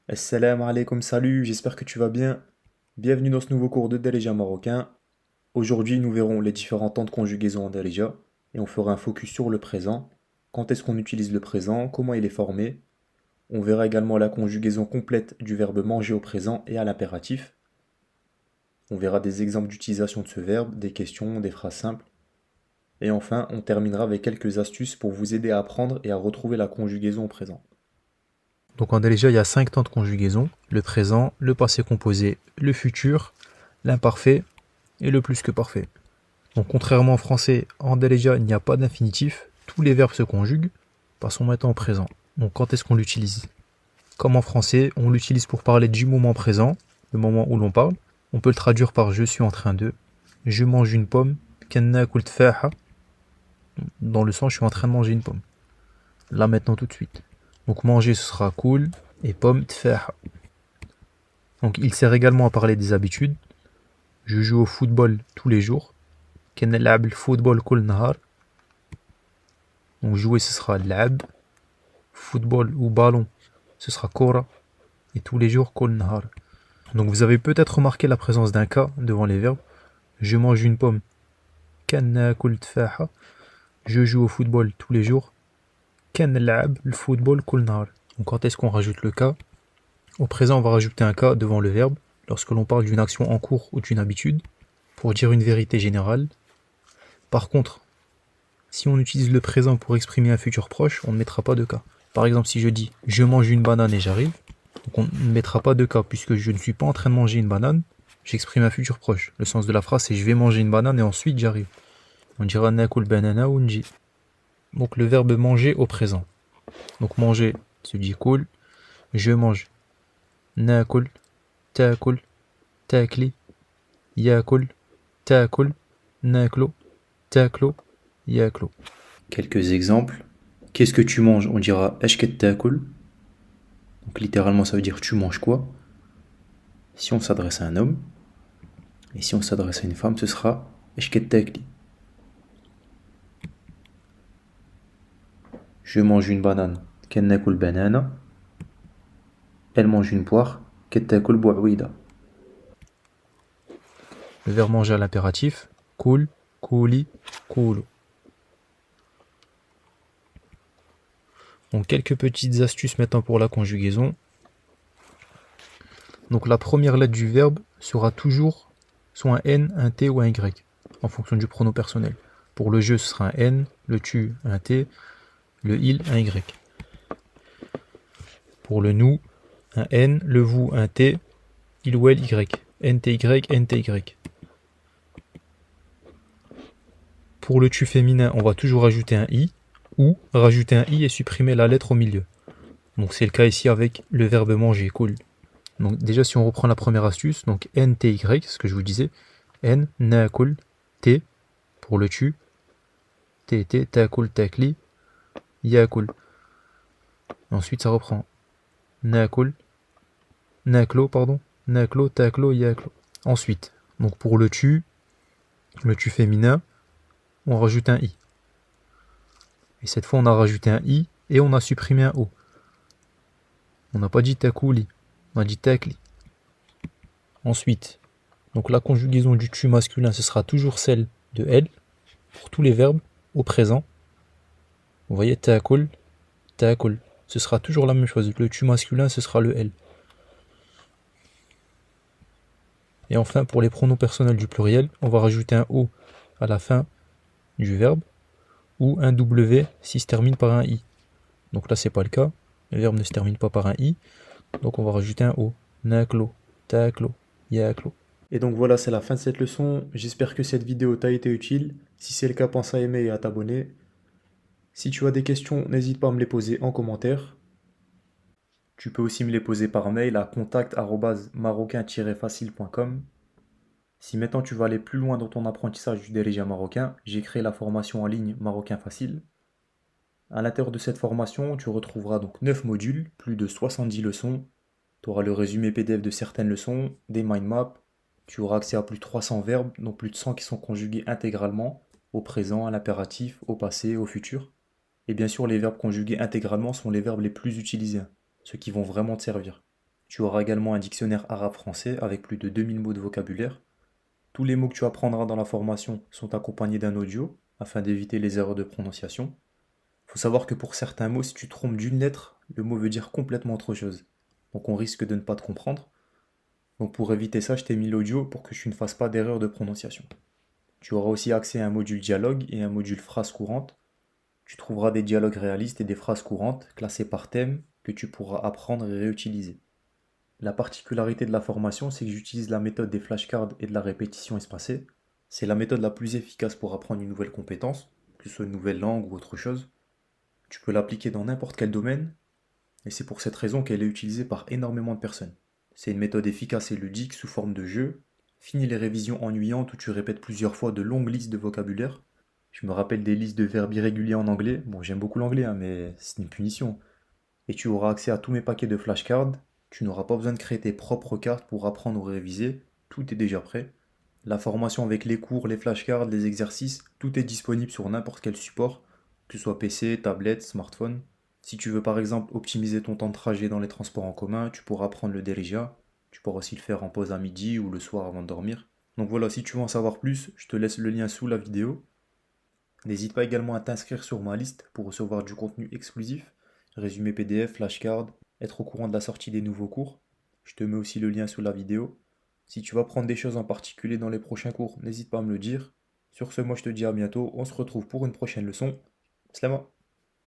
Assalamu alaikum, salut, j'espère que tu vas bien. Bienvenue dans ce nouveau cours de Derija marocain. Aujourd'hui, nous verrons les différents temps de conjugaison en Derija et on fera un focus sur le présent. Quand est-ce qu'on utilise le présent, comment il est formé. On verra également la conjugaison complète du verbe manger au présent et à l'impératif. On verra des exemples d'utilisation de ce verbe, des questions, des phrases simples. Et enfin, on terminera avec quelques astuces pour vous aider à apprendre et à retrouver la conjugaison au présent. Donc en Derija, il y a 5 temps de conjugaison, le présent, le passé composé, le futur, l'imparfait et le plus que parfait. Donc contrairement en français, en Derija, il n'y a pas d'infinitif, tous les verbes se conjuguent. Passons maintenant au présent. Donc quand est-ce qu'on l'utilise? Comme en français, on l'utilise pour parler du moment présent, le moment où l'on parle. On peut le traduire par je suis en train de, je mange une pomme, dans le sens je suis en train de manger une pomme. Là maintenant tout de suite. Donc manger ce sera cool et pomme tfaha. Donc il sert également à parler des habitudes. Je joue au football tous les jours. كنلعب الفوتبول كل نهار. Donc jouer ce sera lab, football ou ballon ce sera kora et tous les jours كل نهار. Donc vous avez peut-être remarqué la présence d'un K devant les verbes. Je mange une pomme. كناكل تفاحة. Je joue au football tous les jours. كنلعب الفوتبول كل نهار. Donc quand est-ce qu'on rajoute le K? Au présent, on va rajouter un K devant le verbe lorsque l'on parle d'une action en cours ou d'une habitude pour dire une vérité générale. Par contre, si on utilise le présent pour exprimer un futur proche, on ne mettra pas de K. Par exemple, si je dis je mange une banane et j'arrive, donc on ne mettra pas de K puisque je ne suis pas en train de manger une banane, j'exprime un futur proche. Le sens de la phrase c'est je vais manger une banane et ensuite j'arrive. On dira nakul banana ou nji. Donc le verbe manger au présent. Donc manger se dit cool, je mange. Nakul, taakul, taakli, yaakul, taakul, naklo, taaklo, yaaklo. Quelques exemples. Qu'est-ce que tu manges? On dira ashket taakul. Donc littéralement ça veut dire tu manges quoi? Si on s'adresse à un homme. Et si on s'adresse à une femme, ce sera ashket taakli. Je mange une banane. Ken nakul banana. Elle mange une poire. Ket taakul bou'ouida. Le verbe manger à l'impératif. Kul, kuli, kulu. Donc quelques petites astuces maintenant pour la conjugaison. Donc la première lettre du verbe sera toujours soit un N, un T ou un Y, en fonction du pronom personnel. Pour le je, ce sera un N, le tu, un T, le il, un Y. Pour le nous, un N, le vous, un T, il ou elle, Y. NTY, NTY. Pour le tu féminin, on va toujours ajouter un I, ou rajouter un I et supprimer la lettre au milieu. Donc c'est le cas ici avec le verbe manger, cool. Donc déjà si on reprend la première astuce, donc NTY, ce que je vous disais, N, nakul, T, pour le tu, TT, takul, takli, yakul. Ensuite ça reprend nakul, naklo, pardon, naklo, taklo, yaklo. Ensuite, donc pour le tu féminin, on rajoute un I. Et cette fois on a rajouté un I et on a supprimé un O. On n'a pas dit takuli, on a dit takli. Ensuite, donc la conjugaison du tu masculin, ce sera toujours celle de elle, pour tous les verbes au présent. Vous voyez, ta'akul, ta'akul. Ce sera toujours la même chose. Le tu masculin, ce sera le elle. Et enfin, pour les pronoms personnels du pluriel, on va rajouter un O à la fin du verbe, ou un W s'il se termine par un I. Donc là, c'est pas le cas. Le verbe ne se termine pas par un I. Donc on va rajouter un O. Naklo, ta'aklo, yaaklo. Et donc voilà, c'est la fin de cette leçon. J'espère que cette vidéo t'a été utile. Si c'est le cas, pense à aimer et à t'abonner. Si tu as des questions, n'hésite pas à me les poser en commentaire. Tu peux aussi me les poser par mail à contact@marocain-facile.com. Si maintenant tu veux aller plus loin dans ton apprentissage du dérégien marocain, j'ai créé la formation en ligne Marocain Facile. À l'intérieur de cette formation, tu retrouveras donc 9 modules, plus de 70 leçons. Tu auras le résumé PDF de certaines leçons, des mind maps. Tu auras accès à plus de 300 verbes, dont plus de 100 qui sont conjugués intégralement, au présent, à l'impératif, au passé, au futur. Et bien sûr, les verbes conjugués intégralement sont les verbes les plus utilisés, ceux qui vont vraiment te servir. Tu auras également un dictionnaire arabe-français avec plus de 2000 mots de vocabulaire. Tous les mots que tu apprendras dans la formation sont accompagnés d'un audio afin d'éviter les erreurs de prononciation. Il faut savoir que pour certains mots, si tu te trompes d'une lettre, le mot veut dire complètement autre chose. Donc on risque de ne pas te comprendre. Donc pour éviter ça, je t'ai mis l'audio pour que tu ne fasses pas d'erreur de prononciation. Tu auras aussi accès à un module dialogue et un module phrase courante. Tu trouveras des dialogues réalistes et des phrases courantes classées par thème que tu pourras apprendre et réutiliser. La particularité de la formation, c'est que j'utilise la méthode des flashcards et de la répétition espacée. C'est la méthode la plus efficace pour apprendre une nouvelle compétence, que ce soit une nouvelle langue ou autre chose. Tu peux l'appliquer dans n'importe quel domaine, et c'est pour cette raison qu'elle est utilisée par énormément de personnes. C'est une méthode efficace et ludique sous forme de jeu. Fini les révisions ennuyantes où tu répètes plusieurs fois de longues listes de vocabulaire. Je me rappelle des listes de verbes irréguliers en anglais. Bon, j'aime beaucoup l'anglais, hein, mais c'est une punition. Et tu auras accès à tous mes paquets de flashcards. Tu n'auras pas besoin de créer tes propres cartes pour apprendre ou réviser. Tout est déjà prêt. La formation avec les cours, les flashcards, les exercices, tout est disponible sur n'importe quel support, que ce soit PC, tablette, smartphone. Si tu veux par exemple optimiser ton temps de trajet dans les transports en commun, tu pourras prendre le Derija. Tu pourras aussi le faire en pause à midi ou le soir avant de dormir. Donc voilà, si tu veux en savoir plus, je te laisse le lien sous la vidéo. N'hésite pas également à t'inscrire sur ma liste pour recevoir du contenu exclusif, résumé PDF, flashcard, être au courant de la sortie des nouveaux cours. Je te mets aussi le lien sous la vidéo. Si tu vas prendre des choses en particulier dans les prochains cours, n'hésite pas à me le dire. Sur ce, moi je te dis à bientôt, on se retrouve pour une prochaine leçon. Slama.